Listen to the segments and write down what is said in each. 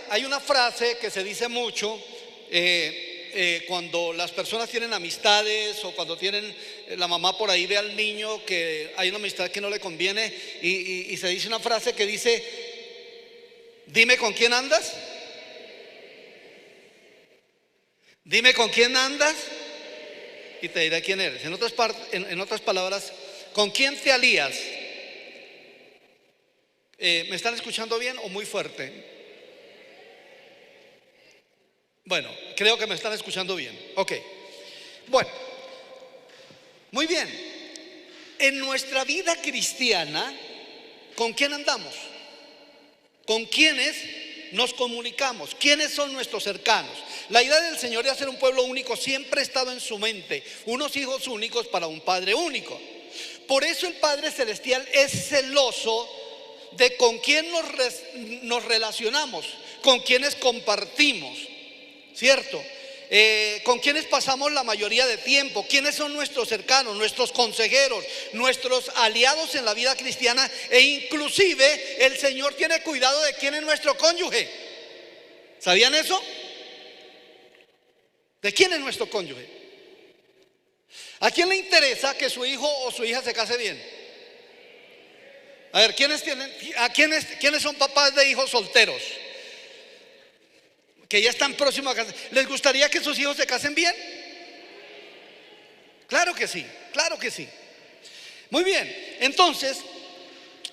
hay una frase que se dice mucho cuando las personas tienen amistades o cuando tienen, la mamá por ahí ve al niño que hay una amistad que no le conviene y se dice una frase que dice: dime con quién andas, dime con quién andas y te diré quién eres. En otras palabras, ¿con quién te alías? ¿Me están escuchando bien o muy fuerte? Bueno, creo que me están escuchando bien. Ok. Bueno, muy bien. En nuestra vida cristiana, ¿con quién andamos? ¿Con quiénes nos comunicamos? ¿Quiénes son nuestros cercanos? La idea del Señor de hacer un pueblo único siempre ha estado en su mente. Unos hijos únicos para un Padre único. Por eso el Padre Celestial es celoso de con quién nos relacionamos, con quienes compartimos, ¿cierto? Con quienes pasamos la mayoría de tiempo, quiénes son nuestros cercanos, nuestros consejeros, nuestros aliados en la vida cristiana, e inclusive el Señor tiene cuidado de quién es nuestro cónyuge. ¿Sabían eso? ¿De quién es nuestro cónyuge? ¿A quién le interesa que su hijo o su hija se case bien? A ver, ¿quiénes son papás de hijos solteros? Que ya están próximos a casar. ¿Les gustaría que sus hijos se casen bien? Claro que sí, claro que sí. Muy bien, entonces,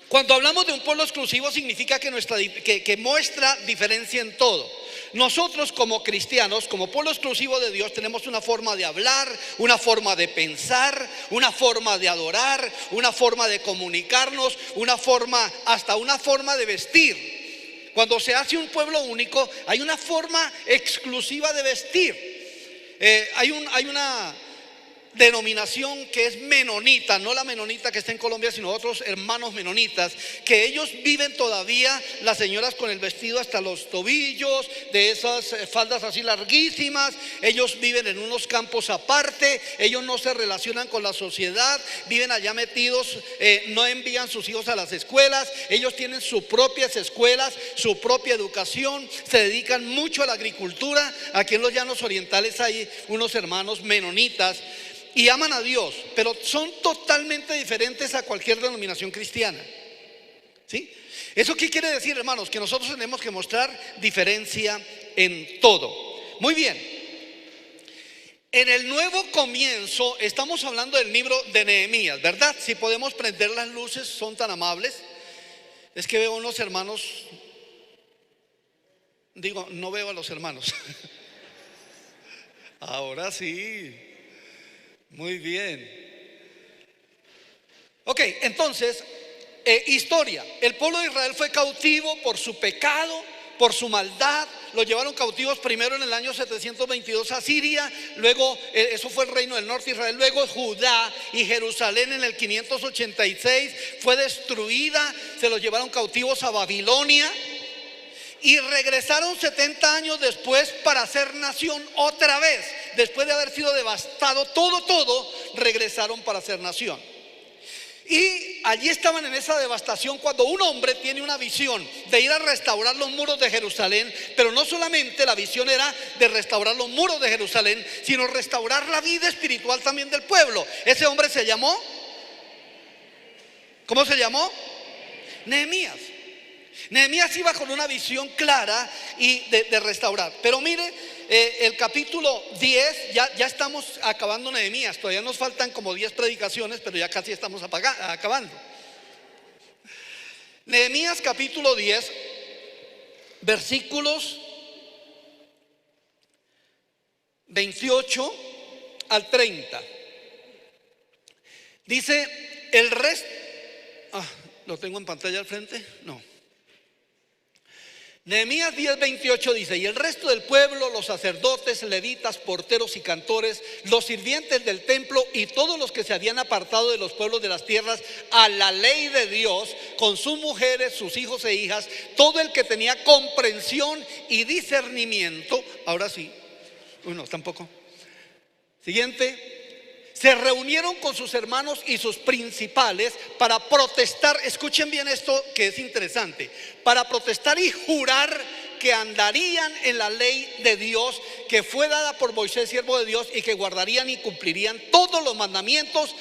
cuando hablamos de un pueblo exclusivo significa que muestra diferencia en todo. Nosotros como cristianos, como pueblo exclusivo de Dios, tenemos una forma de hablar, una forma de pensar, una forma de adorar, una forma de comunicarnos, hasta una forma de vestir. Cuando se hace un pueblo único, hay una forma exclusiva de vestir. Hay una denominación que es menonita, no la menonita que está en Colombia, sino otros hermanos menonitas, que ellos viven todavía, las señoras con el vestido hasta los tobillos, de esas faldas así larguísimas. Ellos viven en unos campos aparte, ellos no se relacionan con la sociedad, viven allá metidos, no envían sus hijos a las escuelas, ellos tienen sus propias escuelas, su propia educación, se dedican mucho a la agricultura. Aquí en los llanos orientales hay unos hermanos menonitas y aman a Dios, pero son totalmente diferentes a cualquier denominación cristiana. ¿Sí? ¿Eso qué quiere decir, hermanos? Que nosotros tenemos que mostrar diferencia en todo. Muy bien. En el nuevo comienzo estamos hablando del libro de Nehemías, ¿verdad? Si podemos prender las luces, son tan amables. Es que veo unos hermanos, no veo a los hermanos. Ahora sí. Muy bien. Ok, entonces, historia. El pueblo de Israel fue cautivo por su pecado, por su maldad. Lo llevaron cautivos primero en el año 722 a Siria. Luego, eso fue el reino del norte de Israel. Luego Judá y Jerusalén en el 586 fue destruida. Se los llevaron cautivos a Babilonia. Y regresaron 70 años después para ser nación otra vez. Después de haber sido devastado todo, regresaron para ser nación. Y allí estaban en esa devastación cuando un hombre tiene una visión de ir a restaurar los muros de Jerusalén. Pero no solamente la visión era de restaurar los muros de Jerusalén, sino restaurar la vida espiritual también del pueblo. Ese hombre se llamó, ¿cómo se llamó? Nehemías. Nehemías iba con una visión clara y de restaurar. Pero mire, el capítulo 10, ya estamos acabando Nehemías. Todavía nos faltan como 10 predicaciones, pero ya casi estamos acabando. Nehemías capítulo 10, versículos 28 al 30. Dice el resto. ¿Lo tengo en pantalla al frente? No. Nehemías 10:28 dice: y el resto del pueblo, los sacerdotes, levitas, porteros y cantores, los sirvientes del templo y todos los que se habían apartado de los pueblos de las tierras a la ley de Dios, con sus mujeres, sus hijos e hijas, todo el que tenía comprensión y discernimiento. Ahora sí, no, tampoco. Siguiente. Se reunieron con sus hermanos y sus principales para protestar. Escuchen bien esto que es interesante. Para protestar y jurar que andarían en la ley de Dios que fue dada por Moisés, siervo de Dios, y que guardarían y cumplirían todos los mandamientos,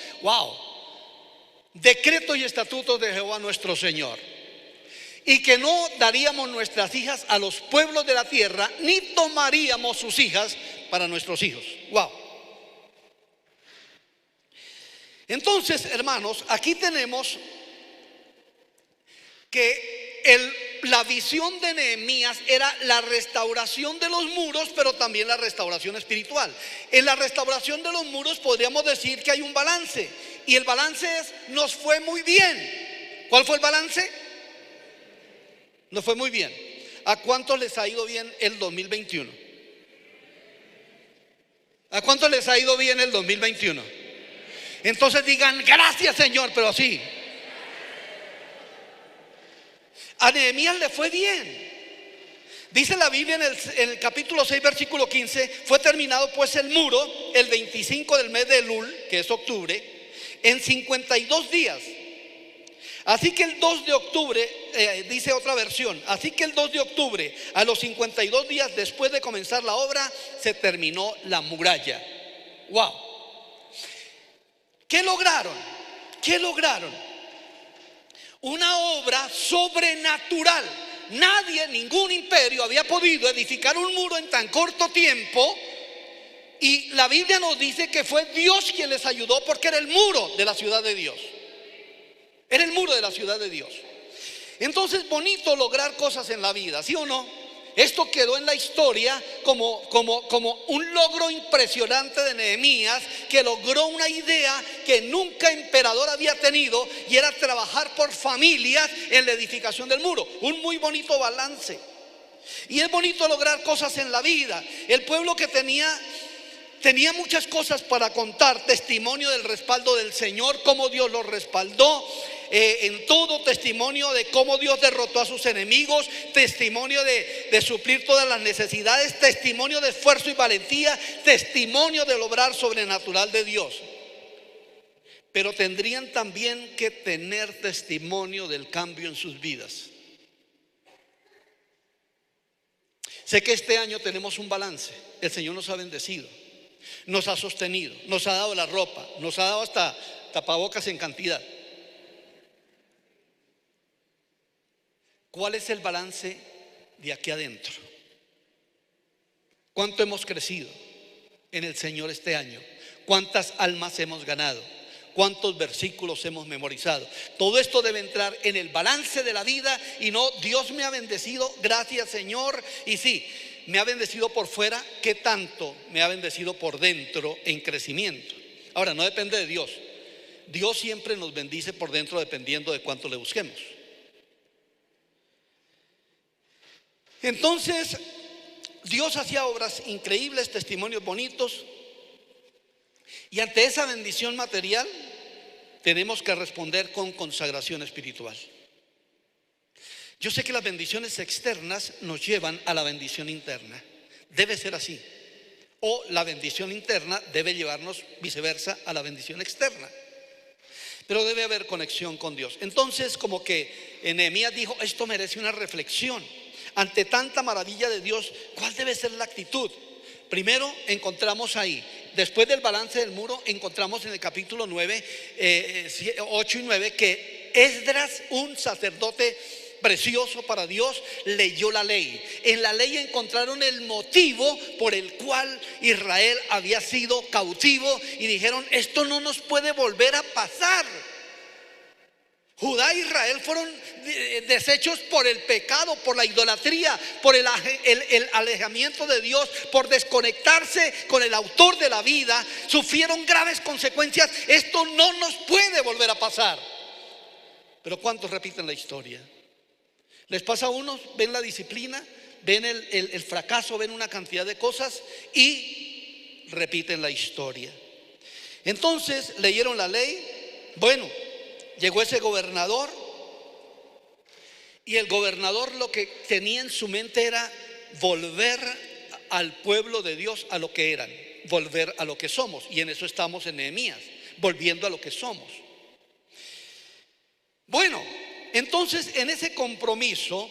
decretos y estatutos de Jehová nuestro Señor. Y que no daríamos nuestras hijas a los pueblos de la tierra, ni tomaríamos sus hijas para nuestros hijos. Entonces, hermanos, aquí tenemos que la visión de Nehemías era la restauración de los muros, pero también la restauración espiritual. En la restauración de los muros podríamos decir que hay un balance, y el balance es: nos fue muy bien. ¿Cuál fue el balance? Nos fue muy bien. ¿A cuántos les ha ido bien el 2021? ¿A cuántos les ha ido bien el 2021? Entonces digan: gracias, Señor, pero así. A Nehemías le fue bien. Dice la Biblia en el capítulo 6, versículo 15: fue terminado pues el muro el 25 del mes de Elul, que es octubre, en 52 días. Así que el 2 de octubre, dice otra versión, así que el 2 de octubre, a los 52 días después de comenzar la obra, se terminó la muralla. ¿Qué lograron? ¿Qué lograron? Una obra sobrenatural. Nadie, ningún imperio había podido edificar un muro en tan corto tiempo. Y la Biblia nos dice que fue Dios quien les ayudó, porque era el muro de la ciudad de Dios. Era el muro de la ciudad de Dios. Entonces, bonito lograr cosas en la vida, ¿sí o no? Esto quedó en la historia como un logro impresionante de Nehemías, que logró una idea que nunca emperador había tenido, y era trabajar por familias en la edificación del muro. Un muy bonito balance. Y es bonito lograr cosas en la vida. El pueblo que tenía muchas cosas para contar: testimonio del respaldo del Señor, cómo Dios los respaldó en todo, testimonio de cómo Dios derrotó a sus enemigos, testimonio de suplir todas las necesidades, testimonio de esfuerzo y valentía, testimonio del obrar sobrenatural de Dios. Pero tendrían también que tener testimonio del cambio en sus vidas. Sé que este año tenemos un balance. El Señor nos ha bendecido, nos ha sostenido, nos ha dado la ropa, nos ha dado hasta tapabocas en cantidad. ¿Cuál es el balance de aquí adentro? ¿Cuánto hemos crecido en el Señor este año? ¿Cuántas almas hemos ganado? ¿Cuántos versículos hemos memorizado? Todo esto debe entrar en el balance de la vida, y no: Dios me ha bendecido, gracias, Señor. Y sí, me ha bendecido por fuera, ¿qué tanto me ha bendecido por dentro en crecimiento? Ahora, no depende de Dios. Dios siempre nos bendice por dentro, dependiendo de cuánto le busquemos. Entonces, Dios hacía obras increíbles, testimonios bonitos, y ante esa bendición material tenemos que responder con consagración espiritual. Yo sé que las bendiciones externas nos llevan a la bendición interna. Debe ser así. O la bendición interna debe llevarnos viceversa a la bendición externa. Pero debe haber conexión con Dios. Entonces, como que Nehemías dijo: esto merece una reflexión. Ante tanta maravilla de Dios, ¿cuál debe ser la actitud? Primero encontramos ahí, después del balance del muro, encontramos en el capítulo 9, 8 y 9, que Esdras, un sacerdote precioso para Dios, leyó la ley. En la ley encontraron el motivo por el cual Israel había sido cautivo, y dijeron: esto no nos puede volver a pasar. Judá e Israel fueron deshechos por el pecado, por la idolatría, por el alejamiento de Dios, por desconectarse con el autor de la vida. Sufrieron graves consecuencias. Esto no nos puede volver a pasar. Pero ¿cuántos repiten la historia? Les pasa a unos, ven la disciplina, ven el fracaso, ven una cantidad de cosas y repiten la historia. Entonces leyeron la ley. Bueno, llegó ese gobernador, y el gobernador lo que tenía en su mente era volver al pueblo de Dios a lo que eran, volver a lo que somos. Y en eso estamos en Nehemías, volviendo a lo que somos. Bueno, entonces en ese compromiso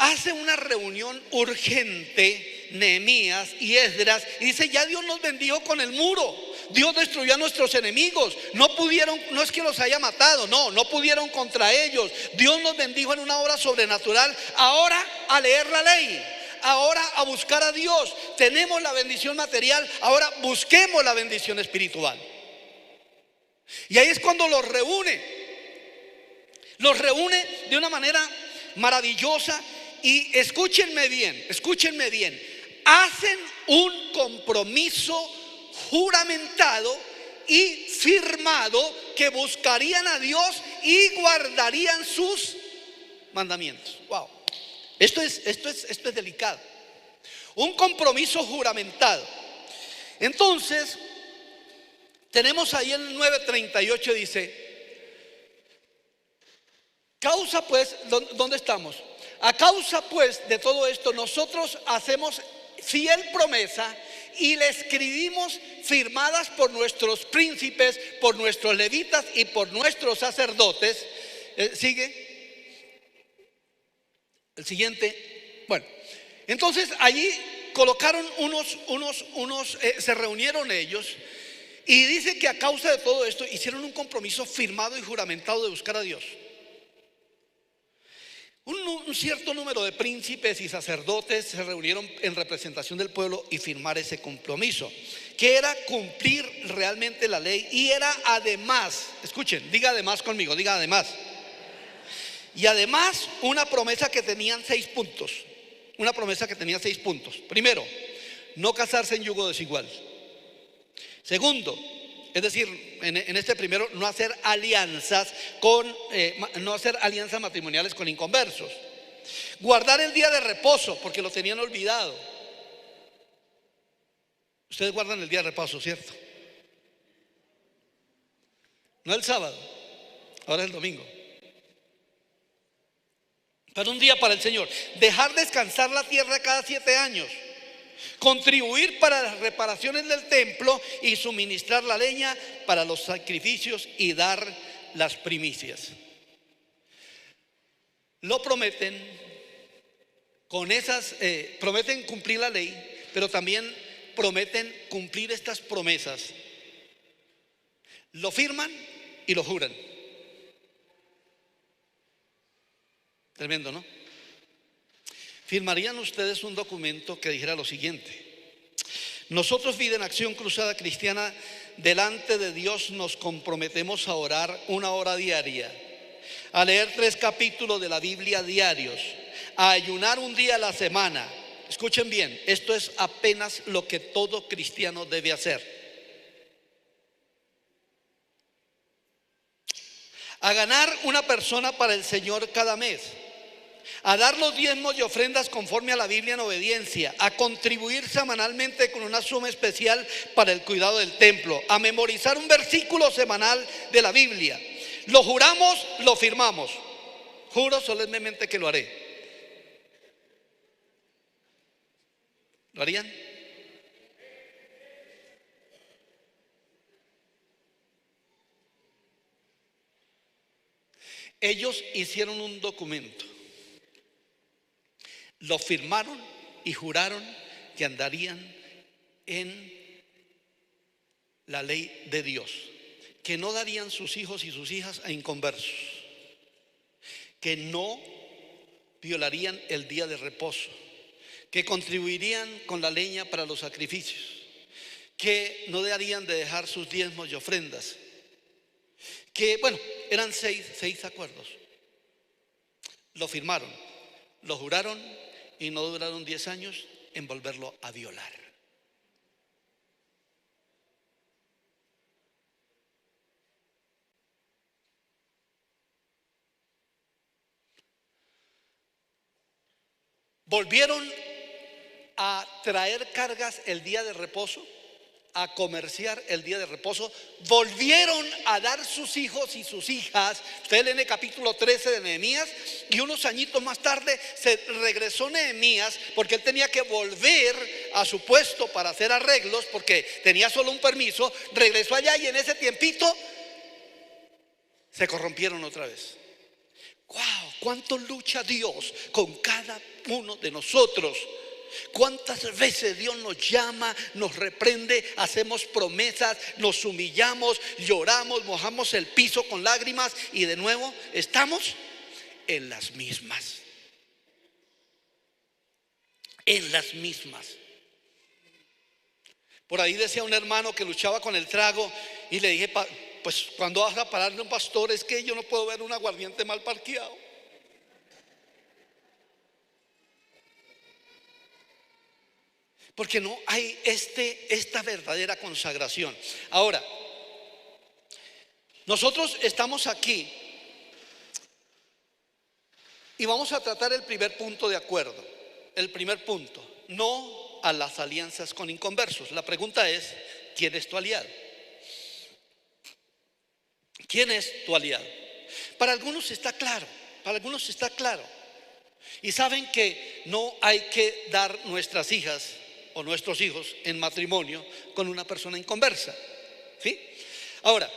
hace una reunión urgente Nehemías y Esdras y dice: ya Dios nos bendijo con el muro, Dios destruyó a nuestros enemigos, no pudieron, no es que los haya matado, no pudieron contra ellos, Dios nos bendijo en una obra sobrenatural. Ahora a leer la ley, ahora a buscar a Dios. Tenemos la bendición material, ahora busquemos la bendición espiritual. Y ahí es cuando los reúne de una manera maravillosa. Y escúchenme bien, hacen un compromiso juramentado y firmado que buscarían a Dios y guardarían sus mandamientos. Wow, esto es delicado. Un compromiso juramentado. Entonces tenemos ahí en el 9:38, dice: causa pues, ¿dónde estamos? A causa pues de todo esto, nosotros hacemos fiel promesa y le escribimos firmadas por nuestros príncipes, por nuestros levitas y por nuestros sacerdotes. Sigue el siguiente. Bueno, entonces allí colocaron se reunieron ellos y dice que a causa de todo esto hicieron un compromiso firmado y juramentado de buscar a Dios. Un cierto número de príncipes y sacerdotes se reunieron en representación del pueblo y firmar ese compromiso, que era cumplir realmente la ley. Y era además, escuchen, diga además conmigo, diga además. Y además una promesa que tenían 6 puntos. Una promesa que tenía 6 puntos. Primero, no casarse en yugo desigual. Segundo, es decir, en este primero, no hacer alianzas matrimoniales con inconversos. Guardar el día de reposo, porque lo tenían olvidado. Ustedes guardan el día de reposo, ¿cierto? No el sábado, ahora es el domingo. Pero un día para el Señor. Dejar descansar la tierra cada 7 años. Contribuir para las reparaciones del templo y suministrar la leña para los sacrificios y dar las primicias. Lo prometen con esas, prometen cumplir la ley, pero también prometen cumplir estas promesas. Lo firman y lo juran. Tremendo, ¿no? ¿Firmarían ustedes un documento que dijera lo siguiente: nosotros, Vida en Acción Cruzada Cristiana, delante de Dios nos comprometemos a orar 1 hora diaria, a leer 3 capítulos de la Biblia diarios, a ayunar un día a la semana? Escuchen bien, esto es apenas lo que todo cristiano debe hacer. A ganar una persona para el Señor cada mes, a dar los diezmos y ofrendas conforme a la Biblia en obediencia, a contribuir semanalmente con una suma especial para el cuidado del templo, a memorizar un versículo semanal de la Biblia. Lo juramos, lo firmamos. Juro solemnemente que lo haré. ¿Lo harían? Ellos hicieron un documento, lo firmaron y juraron que andarían en la ley de Dios, que no darían sus hijos y sus hijas a inconversos, que no violarían el día de reposo, que contribuirían con la leña para los sacrificios, que no darían de dejar sus diezmos y ofrendas, que bueno, eran 6 acuerdos. Lo firmaron, lo juraron y no duraron 10 años en volverlo a violar. Volvieron a traer cargas el día de reposo, a comerciar el día de reposo, volvieron a dar sus hijos y sus hijas. Ustedes leen el capítulo 13 de Nehemías, y unos añitos más tarde se regresó Nehemías, porque él tenía que volver a su puesto para hacer arreglos, porque tenía solo un permiso. Regresó allá y en ese tiempito se corrompieron otra vez. ¡Wow! ¿Cuánto lucha Dios con cada uno de nosotros? ¿Cuántas veces Dios nos llama, nos reprende, hacemos promesas, nos humillamos, lloramos, mojamos el piso con lágrimas y de nuevo estamos en las mismas? En las mismas. Por ahí decía un hermano que luchaba con el trago y le dije, pues cuando vas a pararle a un pastor, es que yo no puedo ver un aguardiente mal parqueado. Porque no hay esta verdadera consagración. Ahora, nosotros estamos aquí y vamos a tratar el primer punto de acuerdo. El primer punto, no a las alianzas con inconversos. La pregunta es, ¿quién es tu aliado? ¿Quién es tu aliado? Para algunos está claro, para algunos está claro. Y saben que no hay que dar nuestras hijas o nuestros hijos en matrimonio con una persona inconversa. ¿Sí? Ahora,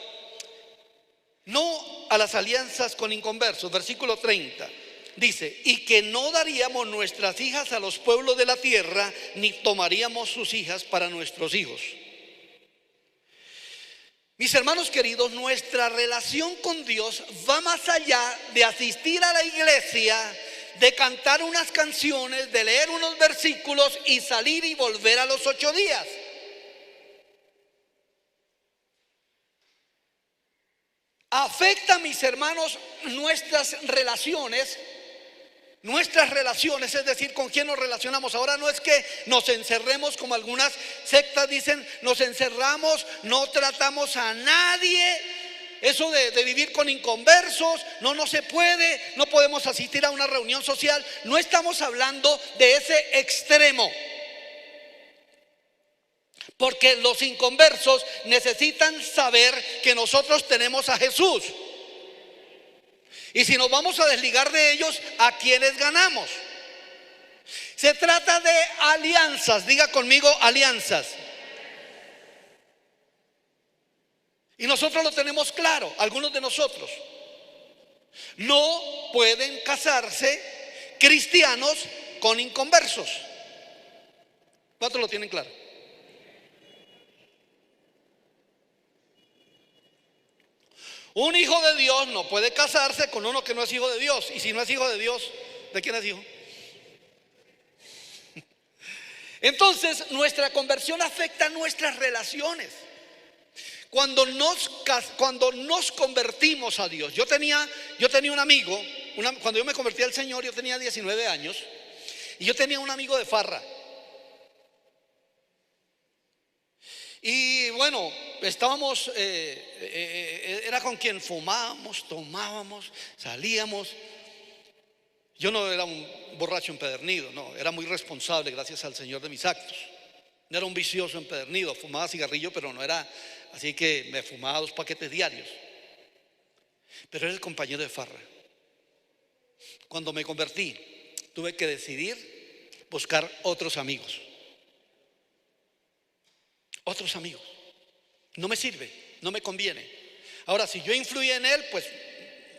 no a las alianzas con inconversos. Versículo 30 dice: y que no daríamos nuestras hijas a los pueblos de la tierra, ni tomaríamos sus hijas para nuestros hijos. Mis hermanos queridos, nuestra relación con Dios va más allá de asistir a la iglesia, de cantar unas canciones, de leer unos versículos y salir y volver a los 8 días. Afecta, mis hermanos, nuestras relaciones, es decir, con quién nos relacionamos. Ahora no es que nos encerremos como algunas sectas dicen, nos encerramos, no tratamos a nadie. Eso de vivir con inconversos, no se puede, no podemos asistir a una reunión social. No estamos hablando de ese extremo. Porque los inconversos necesitan saber que nosotros tenemos a Jesús. Y si nos vamos a desligar de ellos, ¿a quiénes ganamos? Se trata de alianzas, diga conmigo, alianzas. Y nosotros lo tenemos claro, algunos de nosotros. No pueden casarse cristianos con inconversos. ¿Cuántos lo tienen claro? Un hijo de Dios no puede casarse con uno que no es hijo de Dios. Y si no es hijo de Dios, ¿de quién es hijo? Entonces, nuestra conversión afecta nuestras relaciones. Cuando nos convertimos a Dios. Yo tenía un amigo, cuando yo me convertí al Señor, yo tenía 19 años. Y yo tenía un amigo de farra. Y bueno, estábamos, era con quien fumábamos, tomábamos, salíamos. Yo no era un borracho empedernido, no, era muy responsable, gracias al Señor, de mis actos. No era un vicioso empedernido, fumaba cigarrillo, pero no era así que me fumaba 2 paquetes diarios. Pero era el compañero de farra. Cuando me convertí, tuve que decidir buscar otros amigos. Otros amigos. No me sirve, no me conviene. Ahora, si yo influía en él, pues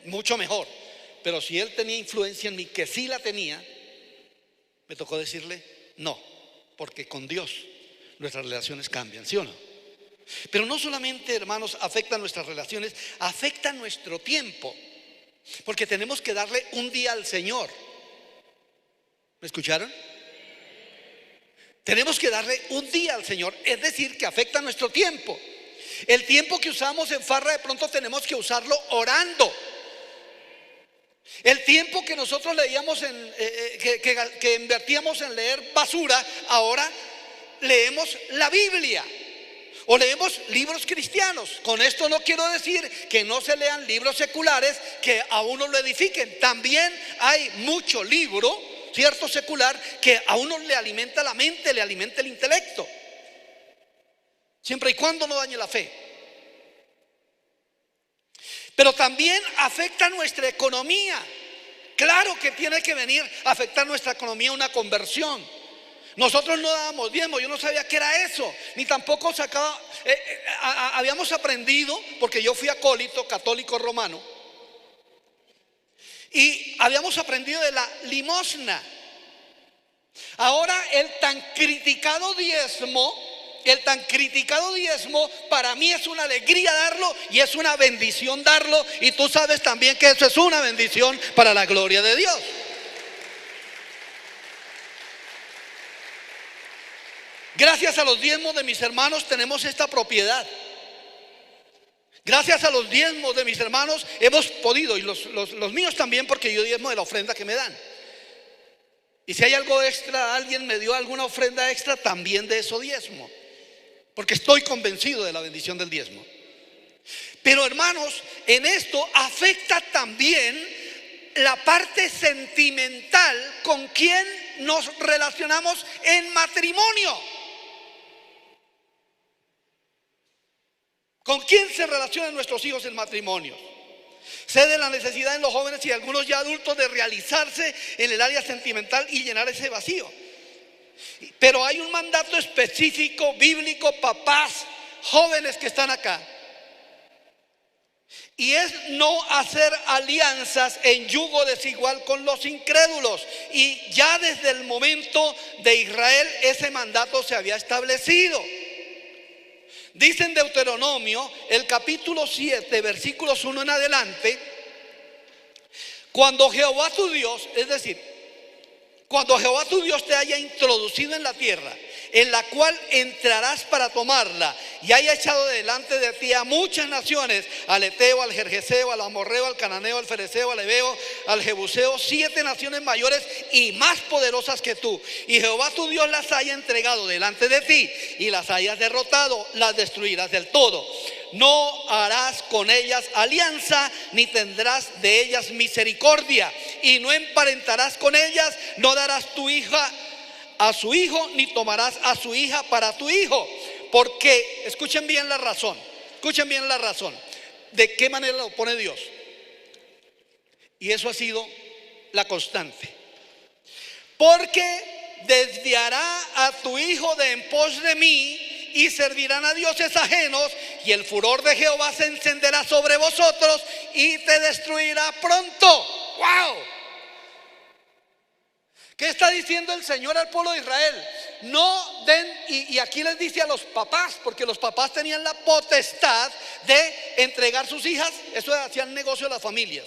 mucho mejor. Pero si él tenía influencia en mí, que sí la tenía, me tocó decirle no, porque con Dios nuestras relaciones cambian, ¿sí o no? Pero no solamente, hermanos, afecta nuestras relaciones, afecta nuestro tiempo, porque tenemos que darle un día al Señor. ¿Me escucharon? Tenemos que darle un día al Señor, es decir, que afecta nuestro tiempo. El tiempo que usamos en farra, de pronto tenemos que usarlo orando. El tiempo que nosotros leíamos que invertíamos en leer basura, ahora leemos la Biblia o leemos libros cristianos. Con esto no quiero decir que no se lean libros seculares que a uno lo edifiquen. También hay mucho libro, cierto, secular, que a uno le alimenta la mente, le alimenta el intelecto, siempre y cuando no dañe la fe. Pero también afecta nuestra economía. Claro que tiene que venir a afectar nuestra economía una conversión. Nosotros no dábamos diezmo, yo no sabía qué era eso, ni tampoco habíamos aprendido, porque yo fui acólito católico romano. Y habíamos aprendido de la limosna. Ahora el tan criticado diezmo para mí es una alegría darlo y es una bendición darlo. Y tú sabes también que eso es una bendición para la gloria de Dios. Gracias a los diezmos de mis hermanos tenemos esta propiedad. Gracias a los diezmos de mis hermanos hemos podido, y los míos también, porque yo diezmo de la ofrenda que me dan. Y si hay algo extra, alguien me dio alguna ofrenda extra, también de eso diezmo, porque estoy convencido de la bendición del diezmo. Pero hermanos, en esto afecta también la parte sentimental con quien nos relacionamos en matrimonio. ¿Con quién se relacionan nuestros hijos en matrimonio? Sé de la necesidad en los jóvenes y algunos ya adultos de realizarse en el área sentimental y llenar ese vacío. Pero hay un mandato específico, bíblico, papás, jóvenes que están acá. Y es no hacer alianzas en yugo desigual con los incrédulos. Y ya desde el momento de Israel ese mandato se había establecido. Dice en Deuteronomio, el capítulo 7, versículos 1 en adelante: cuando Jehová tu Dios, es decir, cuando Jehová tu Dios te haya introducido en la tierra en la cual entrarás para tomarla, y haya echado delante de ti a muchas naciones, al Eteo, al Gergeseo, al Amorreo, al Cananeo, al Fereceo, al Heveo, al Jebuseo, 7 naciones mayores y más poderosas que tú, y Jehová tu Dios las haya entregado delante de ti y las hayas derrotado, las destruirás del todo. No harás con ellas alianza, ni tendrás de ellas misericordia, y no emparentarás con ellas, no darás tu hija a su hijo, ni tomarás a su hija para tu hijo. Porque, escuchen bien la razón, de qué manera lo pone Dios. Y eso ha sido la constante. Porque desviará a tu hijo de en pos de mí, y servirán a dioses ajenos, y el furor de Jehová se encenderá sobre vosotros y te destruirá pronto. ¡Wow! ¿Qué está diciendo el Señor al pueblo de Israel? No den, y aquí les dice a los papás, porque los papás tenían la potestad de entregar sus hijas. Eso hacían negocio de las familias,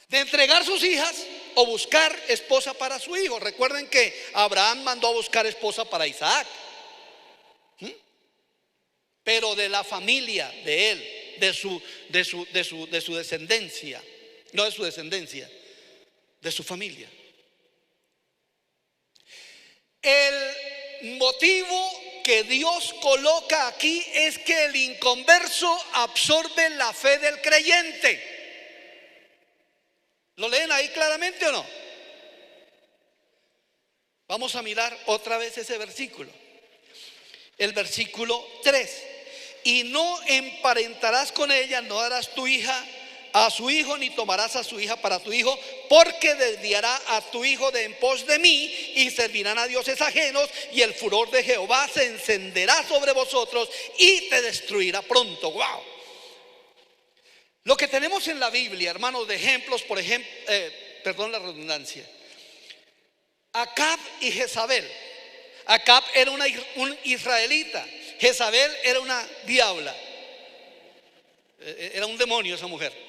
de entregar sus hijas o buscar esposa para su hijo. Recuerden que Abraham mandó a buscar esposa para Isaac, pero de la familia de él, de su descendencia, no de su descendencia, de su familia. El motivo que Dios coloca aquí es que el inconverso absorbe la fe del creyente. ¿Lo leen ahí claramente o no? Vamos a mirar otra vez ese versículo. El versículo 3: y no emparentarás con ella, no darás tu hija a su hijo, ni tomarás a su hija para tu hijo, porque desviará a tu hijo de en pos de mí, y servirán a dioses ajenos, y el furor de Jehová se encenderá sobre vosotros y te destruirá pronto. ¡Wow! Lo que tenemos en la Biblia, hermanos, de ejemplos, por ejemplo, perdón la redundancia, Acab y Jezabel. Acab era un israelita, Jezabel era una diabla, era un demonio esa mujer.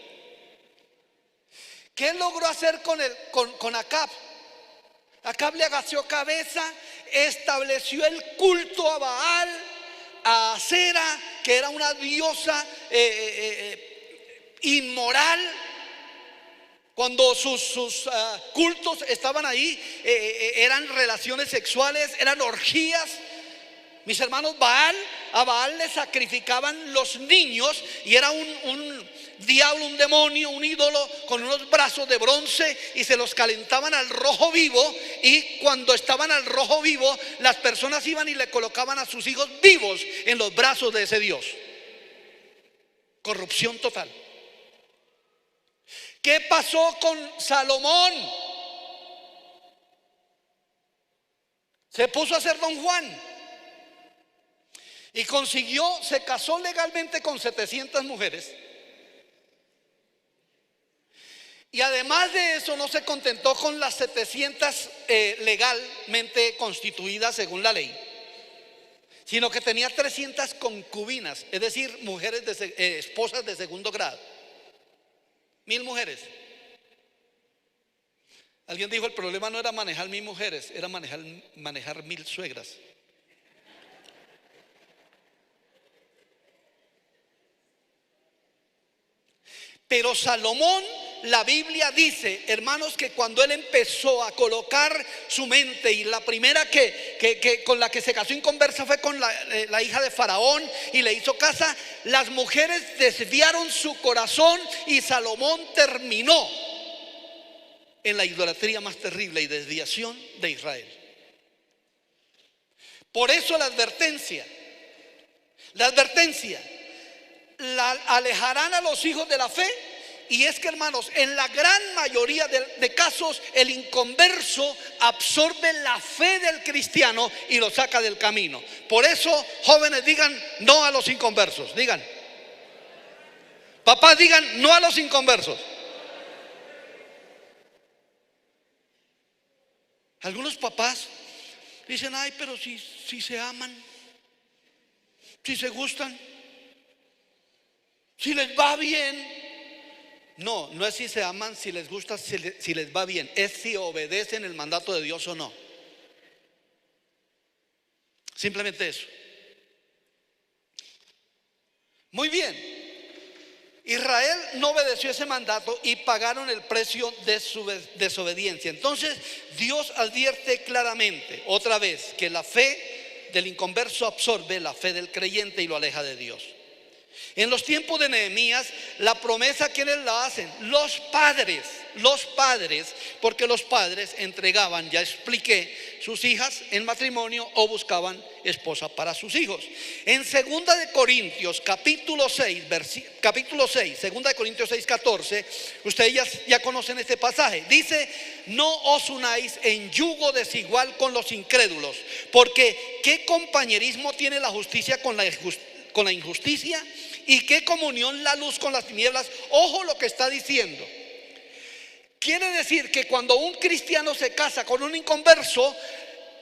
¿Qué logró hacer con Acab? Acab le agació cabeza, estableció el culto a Baal, a Acera, que era una diosa inmoral. Cuando sus cultos estaban ahí, eran relaciones sexuales, eran orgías. Mis hermanos, a Baal le sacrificaban los niños, y era un diablo, un demonio, un ídolo con unos brazos de bronce, y se los calentaban al rojo vivo. Y cuando estaban al rojo vivo, las personas iban y le colocaban a sus hijos vivos en los brazos de ese Dios. Corrupción total. ¿Qué pasó con Salomón? Se puso a ser don Juan y se casó legalmente con 700 mujeres. Y además de eso no se contentó con las 700 legalmente constituidas según la ley, sino que tenía 300 concubinas, es decir, mujeres esposas de segundo grado. 1000 mujeres. Alguien dijo: el problema no era manejar 1000 mujeres, era manejar 1000 suegras. Pero Salomón, la Biblia dice, hermanos, que cuando él empezó a colocar su mente, y la primera con la que se casó inconversa fue con la hija de Faraón, y le hizo casa, las mujeres desviaron su corazón y Salomón terminó en la idolatría más terrible y desviación de Israel. Por eso la advertencia, la alejarán a los hijos de la fe. Y es que, hermanos, en la gran mayoría de casos el inconverso absorbe la fe del cristiano y lo saca del camino. Por eso, jóvenes, digan no a los inconversos. Digan, papás, digan no a los inconversos. Algunos papás dicen: ay, pero si se aman, si se gustan, si les va bien. No, no es si se aman, si les gusta, si les va bien. Es si obedecen el mandato de Dios o no. Simplemente eso. Muy bien. Israel no obedeció ese mandato y pagaron el precio de su desobediencia. Entonces Dios advierte claramente, otra vez, que la fe del inconverso absorbe la fe del creyente y lo aleja de Dios. En los tiempos de Nehemías, la promesa, ¿quiénes la hacen? Los padres, porque los padres entregaban, ya expliqué, sus hijas en matrimonio o buscaban esposa para sus hijos. En 2 de Corintios capítulo 6, 2 de Corintios 6, 14, ustedes ya conocen este pasaje. Dice: no os unáis en yugo desigual con los incrédulos, porque ¿qué compañerismo tiene la justicia con la injusticia? ¿Y qué comunión la luz con las tinieblas? Ojo lo que está diciendo. Quiere decir que cuando un cristiano se casa con un inconverso,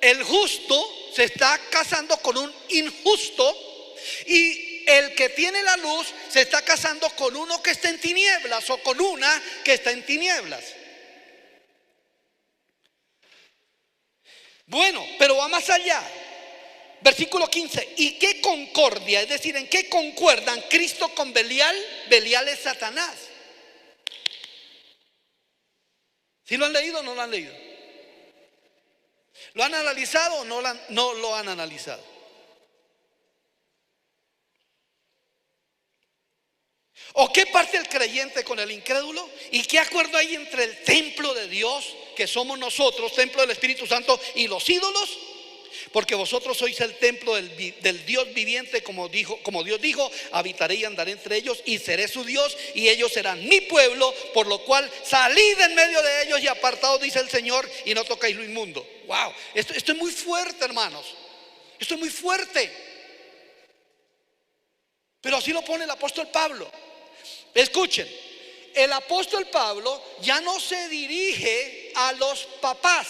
el justo se está casando con un injusto, y el que tiene la luz se está casando con uno que está en tinieblas o con una que está en tinieblas. Bueno, pero va más allá. Versículo 15: ¿y qué concordia? Es decir, ¿en qué concuerdan Cristo con Belial? Belial es Satanás. ¿Sí lo han leído o no lo han leído? ¿Lo han analizado o no lo han analizado? ¿O qué parte el creyente con el incrédulo? ¿Y qué acuerdo hay entre el templo de Dios, que somos nosotros, templo del Espíritu Santo, y los ídolos? Porque vosotros sois el templo del Dios viviente, como Dios dijo: habitaré y andaré entre ellos y seré su Dios y ellos serán mi pueblo, por lo cual salid en medio de ellos y apartaos, dice el Señor, y no tocáis lo inmundo. Wow, esto es muy fuerte, hermanos. Esto es muy fuerte. Pero así lo pone el apóstol Pablo. Escuchen, el apóstol Pablo ya no se dirige a los papás,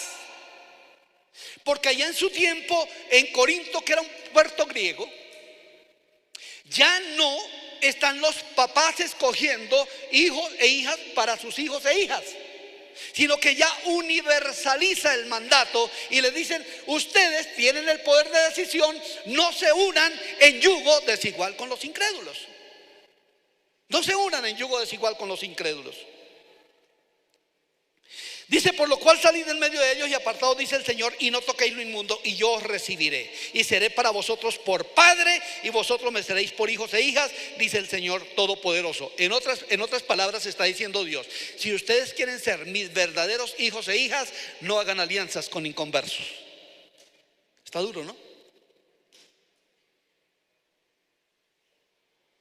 porque allá en su tiempo, en Corinto, que era un puerto griego, ya no están los papás escogiendo hijos e hijas para sus hijos e hijas, sino que ya universaliza el mandato y le dicen: ustedes tienen el poder de decisión, no se unan en yugo desigual con los incrédulos. No se unan en yugo desigual con los incrédulos. Dice: por lo cual salid en medio de ellos y apartados, dice el Señor, y no toquéis lo inmundo, y yo os recibiré y seré para vosotros por padre, y vosotros me seréis por hijos e hijas, dice el Señor Todopoderoso. En otras palabras está diciendo Dios: si ustedes quieren ser mis verdaderos hijos e hijas, no hagan alianzas con inconversos. Está duro, ¿no?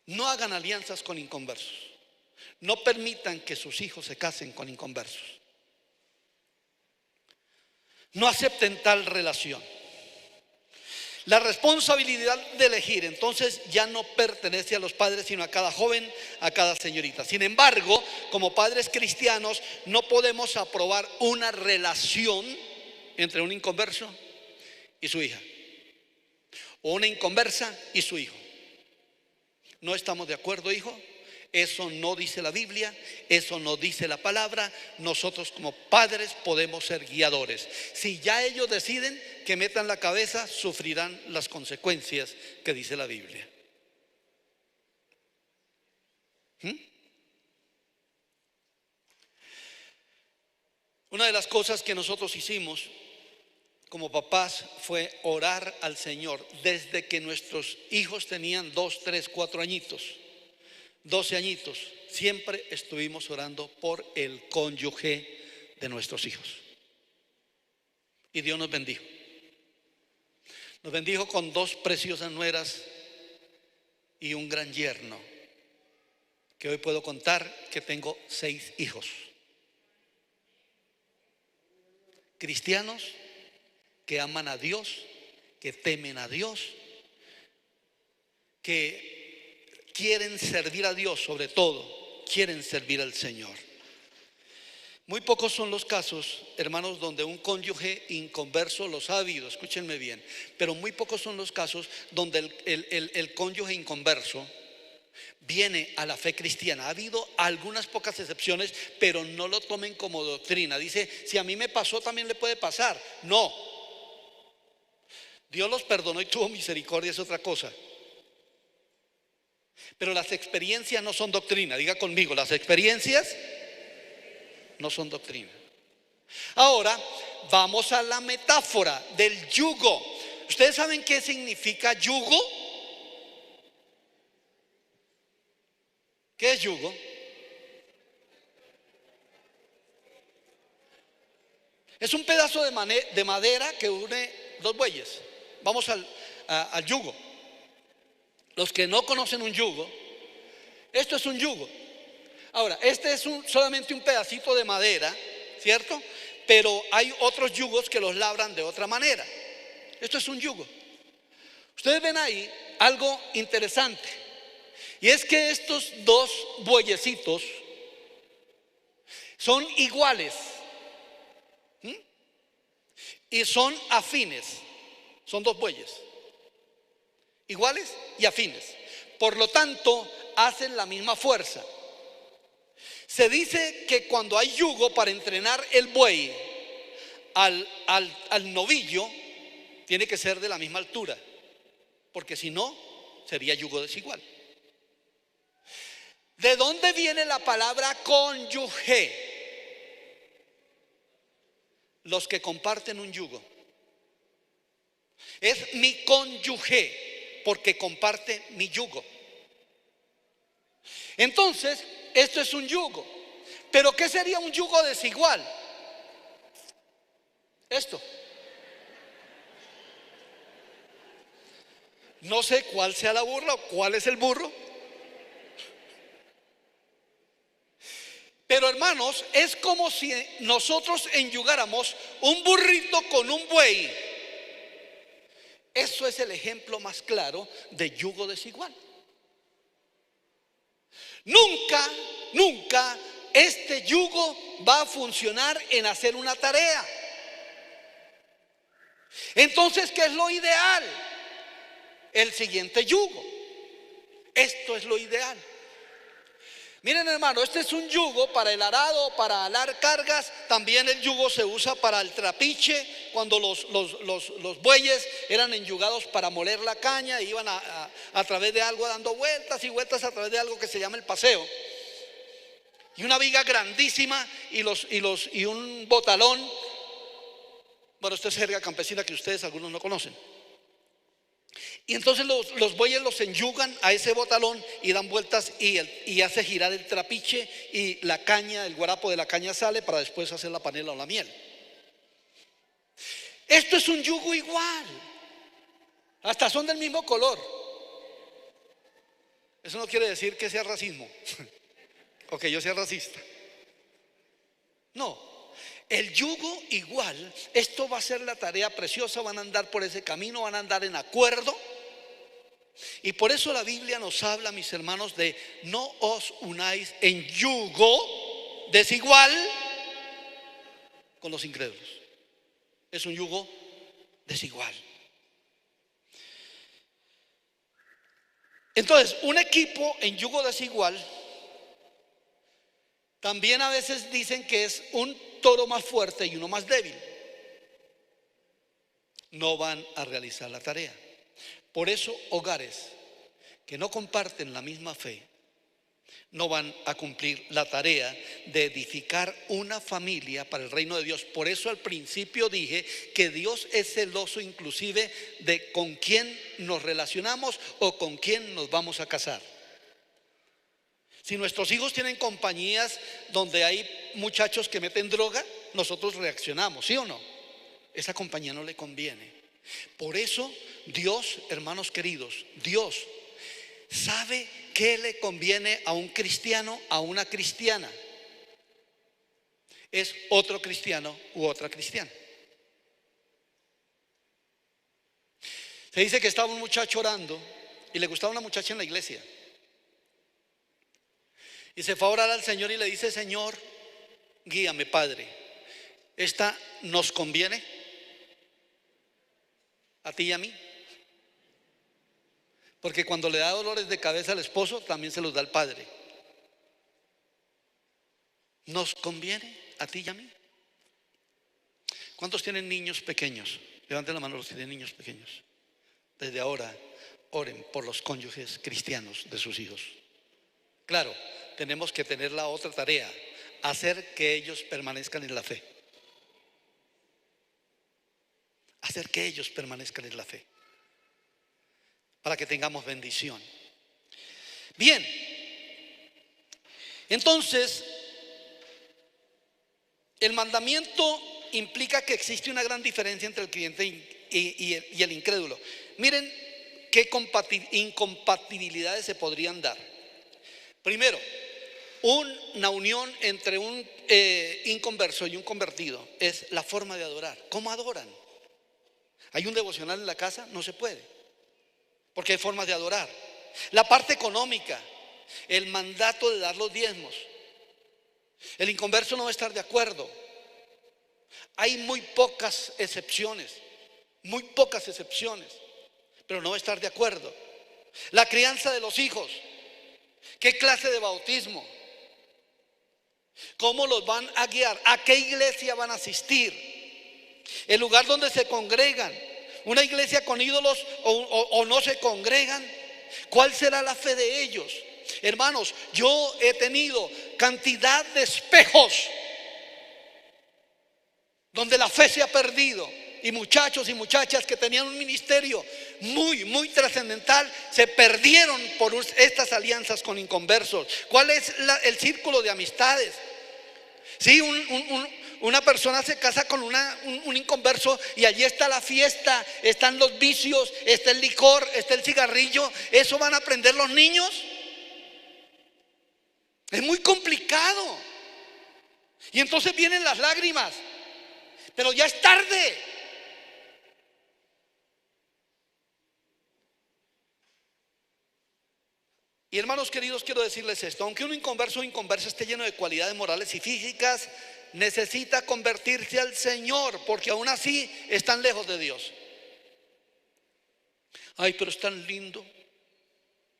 No hagan alianzas con inconversos. No permitan que sus hijos se casen con inconversos. No acepten tal relación. La responsabilidad de elegir entonces ya no pertenece a los padres, sino a cada joven, a cada señorita. Sin embargo, como padres cristianos, no podemos aprobar una relación entre un inconverso y su hija, o una inconversa y su hijo. No estamos de acuerdo, hijo. Eso no dice la Biblia, eso no dice la palabra. Nosotros como padres podemos ser guiadores. Si ya ellos deciden que metan la cabeza, sufrirán las consecuencias que dice la Biblia. Una de las cosas que nosotros hicimos como papás fue orar al Señor desde que nuestros hijos tenían 2, 3, 4 añitos, 12 añitos. Siempre estuvimos orando por el cónyuge de nuestros hijos. Y Dios nos bendijo. Nos bendijo con 2 preciosas nueras y un gran yerno, que hoy puedo contar que tengo 6 hijos. Cristianos que aman a Dios, que temen a Dios, que quieren servir a Dios, sobre todo, quieren servir al Señor. Muy pocos son los casos, hermanos, donde un cónyuge inconverso, los ha habido, escúchenme bien, pero muy pocos son los casos donde el cónyuge inconverso viene a la fe cristiana. Ha habido algunas pocas excepciones, pero no lo tomen como doctrina. Dice, si a mí me pasó, también le puede pasar. No, Dios los perdonó y tuvo misericordia, es otra cosa. Pero las experiencias no son doctrina. Diga conmigo, las experiencias no son doctrina. Ahora vamos a la metáfora del yugo. ¿Ustedes saben qué significa yugo? ¿Qué es yugo? Es un pedazo de madera que une 2 bueyes. Vamos al yugo. Los que no conocen un yugo, esto es un yugo. Ahora, este es solamente un pedacito de madera, ¿cierto? Pero hay otros yugos que los labran de otra manera. Esto es un yugo. Ustedes ven ahí algo interesante, y es que estos 2 bueyecitos son iguales, y son afines. Son 2 bueyes iguales y afines. Por lo tanto, hacen la misma fuerza. Se dice que cuando hay yugo, para entrenar el buey al novillo, tiene que ser de la misma altura, porque si no, sería yugo desigual. ¿De dónde viene la palabra cónyuge? Los que comparten un yugo. Es mi cónyuge porque comparte mi yugo. Entonces, esto es un yugo. ¿Pero qué sería un yugo desigual? Esto. No sé cuál sea la burra o cuál es el burro. Pero hermanos, es como si nosotros enyugáramos un burrito con un buey. Eso es el ejemplo más claro de yugo desigual. Nunca, nunca este yugo va a funcionar en hacer una tarea. Entonces, ¿qué es lo ideal? El siguiente yugo. Esto es lo ideal. Miren, hermano, este es un yugo para el arado, para alar cargas. También el yugo se usa para el trapiche, cuando los bueyes eran enyugados para moler la caña e iban a través de algo dando vueltas y vueltas a través de algo que se llama el paseo. Y una viga grandísima y un botalón. Bueno, esto es jerga campesina que ustedes algunos no conocen. Y entonces los bueyes los enyugan a ese botalón y dan vueltas y hace girar el trapiche, y la caña, el guarapo de la caña sale para después hacer la panela o la miel. Esto es un yugo igual. Hasta son del mismo color. Eso no quiere decir que sea racismo o que yo sea racista. No, El yugo igual, esto va a ser la tarea preciosa, van a andar por ese camino, van a andar en acuerdo. Y por eso la Biblia nos habla, mis hermanos, de no os unáis en yugo desigual con los incrédulos. Es un yugo desigual. Entonces, un equipo en yugo desigual, también a veces dicen que es un toro más fuerte y uno más débil. No van a realizar la tarea. Por eso, hogares que no comparten la misma fe no van a cumplir la tarea de edificar una familia para el reino de Dios. Por eso al principio dije que Dios es celoso inclusive de con quién nos relacionamos o con quién nos vamos a casar. Si nuestros hijos tienen compañías donde hay muchachos que meten droga, nosotros reaccionamos, ¿sí o no? Esa compañía no le conviene. Por eso Dios, hermanos queridos, Dios sabe qué le conviene a un cristiano, a una cristiana. Es otro cristiano u otra cristiana. Se dice que estaba un muchacho orando y le gustaba una muchacha en la iglesia. Y se fue a orar al Señor y le dice: Señor, guíame, Padre, ¿esta nos conviene a ti y a mí? Porque cuando le da dolores de cabeza al esposo, también se los da al padre. ¿Nos conviene a ti y a mí? ¿Cuántos tienen niños pequeños? Levanten la mano los que tienen niños pequeños. Desde ahora, oren por los cónyuges cristianos de sus hijos. Claro, tenemos que tener la otra tarea: hacer que ellos permanezcan en la fe. Hacer que ellos permanezcan en la fe, para que tengamos bendición. Bien, entonces el mandamiento implica que existe una gran diferencia entre el creyente y el incrédulo. Miren qué incompatibilidades se podrían dar. Primero, una unión entre un inconverso y un convertido es la forma de adorar. ¿Cómo adoran? ¿Hay un devocional en la casa? No se puede, porque hay formas de adorar. La parte económica, el mandato de dar los diezmos. El inconverso no va a estar de acuerdo. Hay muy pocas excepciones, pero no va a estar de acuerdo. La crianza de los hijos, ¿qué clase de bautismo? ¿Cómo los van a guiar? ¿A qué iglesia van a asistir? El lugar donde se congregan, una iglesia con ídolos o no se congregan. ¿Cuál será la fe de ellos? Hermanos, yo he tenido cantidad de espejos donde la fe se ha perdido, y muchachos y muchachas que tenían un ministerio muy trascendental se perdieron por estas alianzas con inconversos. ¿Cuál es el círculo de amistades? Sí, una persona se casa con un inconverso y allí está la fiesta, están los vicios, está el licor, está el cigarrillo. ¿Eso van a aprender los niños? Es muy complicado. Y entonces vienen las lágrimas, pero ya es tarde. Y hermanos queridos, quiero decirles esto: aunque un inconverso o inconversa esté lleno de cualidades morales y físicas, necesita convertirse al Señor, porque aún así están lejos de Dios. Ay, pero es tan lindo.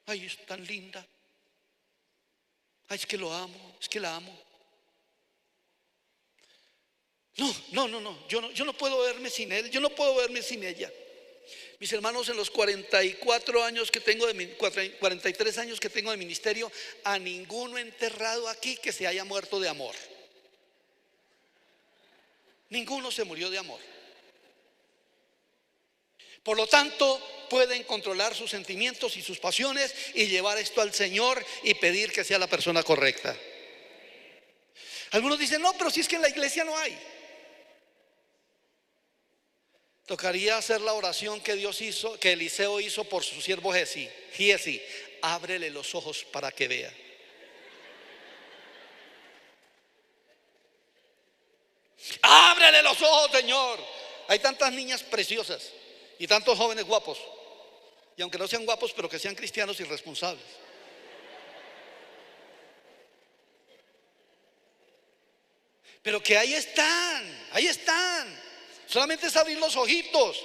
Ay, es tan linda. Ay, es que lo amo, es que la amo. No, yo no puedo verme sin él, yo no puedo verme sin ella. Mis hermanos, en los 44 años que tengo 43 años que tengo de ministerio, a ninguno he enterrado aquí que se haya muerto de amor. Ninguno se murió de amor. Por lo tanto, pueden controlar sus sentimientos y sus pasiones y llevar esto al Señor y pedir que sea la persona correcta. Algunos dicen: no, pero si es que en la iglesia no hay. Tocaría hacer la oración que Dios hizo, que Eliseo hizo por su siervo Giezi: ábrele los ojos para que vea. ojos, Señor. Hay tantas niñas preciosas y tantos jóvenes guapos. Y aunque no sean guapos, pero que sean cristianos y responsables. Pero que ahí están, ahí están. Solamente es abrir los ojitos.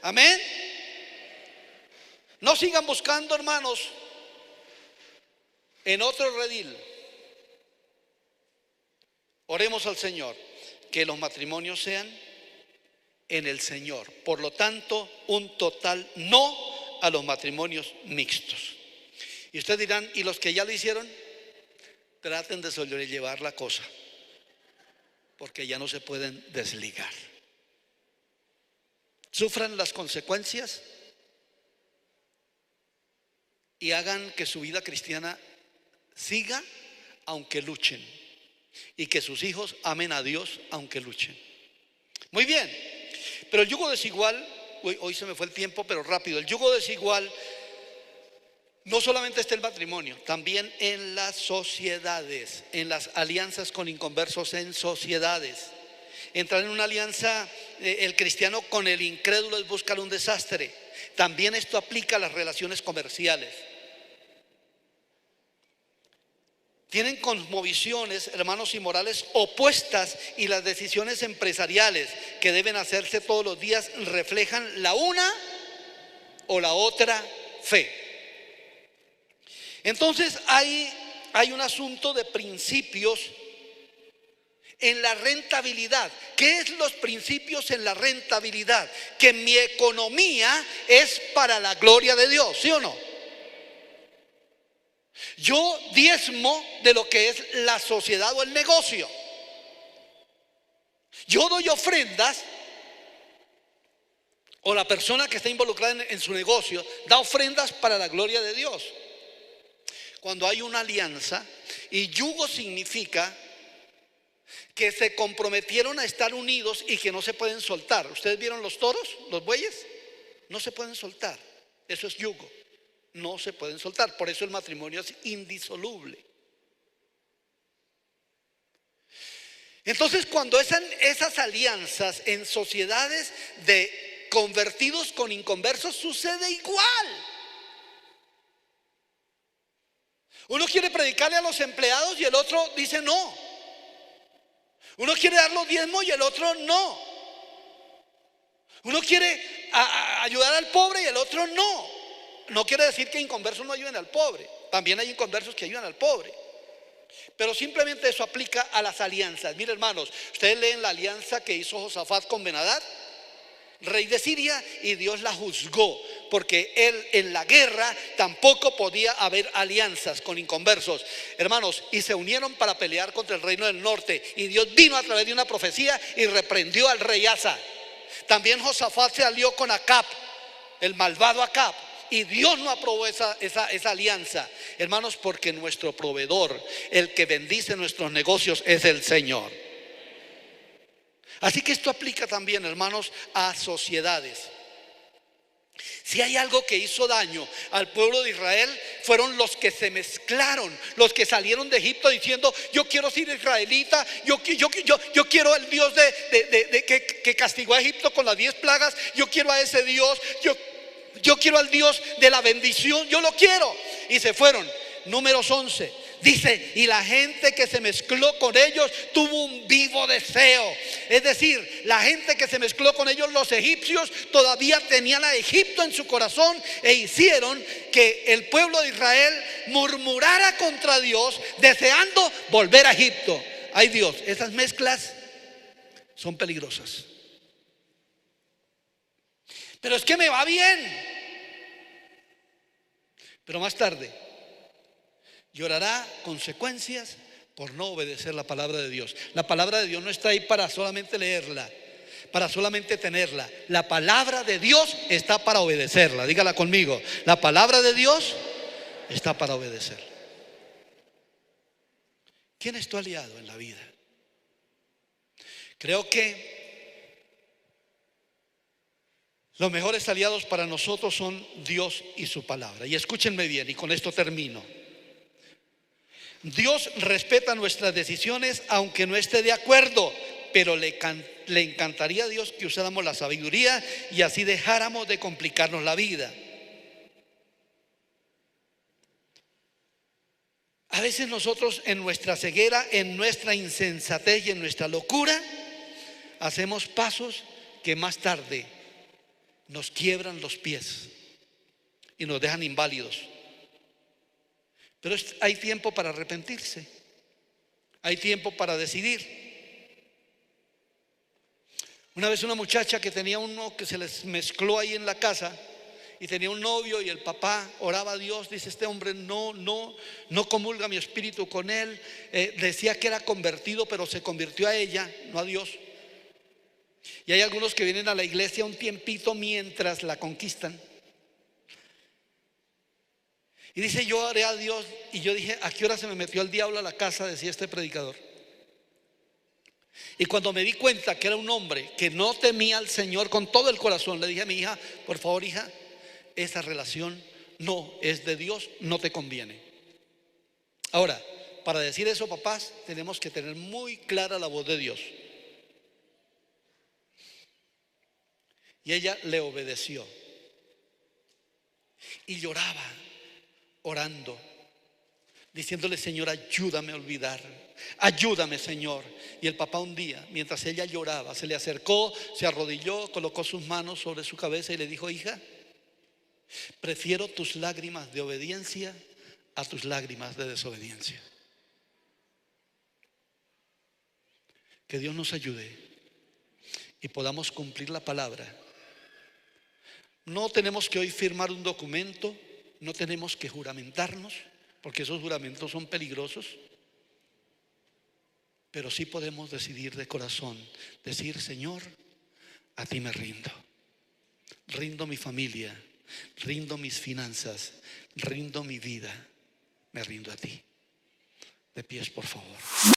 Amén. No sigan buscando, hermanos, en otro redil. Oremos al Señor que los matrimonios sean en el Señor. Por lo tanto, un total no a los matrimonios mixtos. Y ustedes dirán, ¿y los que ya lo hicieron? Traten de sobrellevar la cosa, porque ya no se pueden desligar. Sufran las consecuencias y hagan que su vida cristiana siga aunque luchen, y que sus hijos amen a Dios aunque luchen. Muy bien, pero el yugo desigual, hoy se me fue el tiempo, pero rápido. El yugo desigual no solamente está en el matrimonio, también en las sociedades, en las alianzas con inconversos en sociedades. Entrar en una alianza, el cristiano con el incrédulo, es buscar un desastre. También esto aplica a las relaciones comerciales. Tienen cosmovisiones, hermanos, y morales opuestas, y las decisiones empresariales que deben hacerse todos los días reflejan la una o la otra fe. Entonces hay un asunto de principios en la rentabilidad. ¿Qué es los principios en la rentabilidad? Que mi economía es para la gloria de Dios, ¿sí o no? Yo diezmo de lo que es la sociedad o el negocio. Yo doy ofrendas, o la persona que está involucrada en su negocio da ofrendas para la gloria de Dios. Cuando hay una alianza, y yugo significa que se comprometieron a estar unidos y que no se pueden soltar. ¿Ustedes vieron los toros, los bueyes? No se pueden soltar. Eso es yugo. No se pueden soltar. Por eso el matrimonio es indisoluble. Entonces, cuando esas alianzas en sociedades de convertidos con inconversos, sucede igual. Uno quiere predicarle a los empleados y el otro dice no. Uno quiere dar los diezmos y el otro no. Uno quiere ayudar al pobre y el otro no. No quiere decir que inconversos no ayuden al pobre. También hay inconversos que ayudan al pobre. Pero simplemente eso aplica a las alianzas. Miren, hermanos, ustedes leen la alianza que hizo Josafat con Ben-Hadad, rey de Siria, y Dios la juzgó, porque él en la guerra tampoco podía haber alianzas con inconversos, hermanos, y se unieron para pelear contra el reino del norte, y Dios vino a través de una profecía y reprendió al rey Asa. También Josafat se alió con Acab, el malvado Acab, y Dios no aprobó esa alianza, hermanos, porque nuestro proveedor, el que bendice nuestros negocios, es el Señor. Así que esto aplica también, hermanos, a sociedades. Si hay algo que hizo daño al pueblo de Israel, fueron los que se mezclaron, los que salieron de Egipto diciendo: yo quiero ser israelita, yo quiero el Dios que castigó a Egipto con las 10 plagas, yo quiero a ese Dios, yo quiero al Dios de la bendición, yo lo quiero. Y se fueron. Números 11 dice: y la gente que se mezcló con ellos tuvo un vivo deseo. Es decir, la gente que se mezcló con ellos, los egipcios, todavía tenían a Egipto en su corazón, e hicieron que el pueblo de Israel murmurara contra Dios, deseando volver a Egipto. Ay Dios, esas mezclas son peligrosas. Pero es que me va bien. Pero más tarde llorará consecuencias por no obedecer la palabra de Dios. La palabra de Dios no está ahí para solamente leerla, para solamente tenerla. La palabra de Dios está para obedecerla. Dígala conmigo: la palabra de Dios está para obedecerla. ¿Quién es tu aliado en la vida? Creo que los mejores aliados para nosotros son Dios y su palabra. Y escúchenme bien, y con esto termino. Dios respeta nuestras decisiones aunque no esté de acuerdo, pero le encantaría a Dios que usáramos la sabiduría y así dejáramos de complicarnos la vida. A veces nosotros en nuestra ceguera, en nuestra insensatez y en nuestra locura, hacemos pasos que más tarde nos quiebran los pies y nos dejan inválidos. Pero hay tiempo para arrepentirse, hay tiempo para decidir. Una vez una muchacha que tenía uno que se les mezcló ahí en la casa y tenía un novio, y el papá oraba a Dios, dice: este hombre no comulga mi espíritu con él. Decía que era convertido, pero se convirtió a ella, no a Dios. Y hay algunos que vienen a la iglesia un tiempito mientras la conquistan. Y dice: yo oré a Dios y yo dije: ¿a qué hora se me metió el diablo a la casa?, decía este predicador. Y cuando me di cuenta que era un hombre que no temía al Señor con todo el corazón, le dije a mi hija: por favor, hija, esa relación no es de Dios, no te conviene. Ahora, para decir eso, papás, tenemos que tener muy clara la voz de Dios. Y ella le obedeció y lloraba, orando, diciéndole: Señor, ayúdame a olvidar, ayúdame, Señor. Y el papá un día, mientras ella lloraba, se le acercó, se arrodilló, colocó sus manos sobre su cabeza y le dijo: hija, prefiero tus lágrimas de obediencia a tus lágrimas de desobediencia. Que Dios nos ayude y podamos cumplir la palabra. No tenemos que hoy firmar un documento, no tenemos que juramentarnos, porque esos juramentos son peligrosos. Pero sí podemos decidir de corazón, decir: Señor, a ti me rindo. Rindo mi familia, rindo mis finanzas, rindo mi vida, me rindo a ti. De pies, por favor.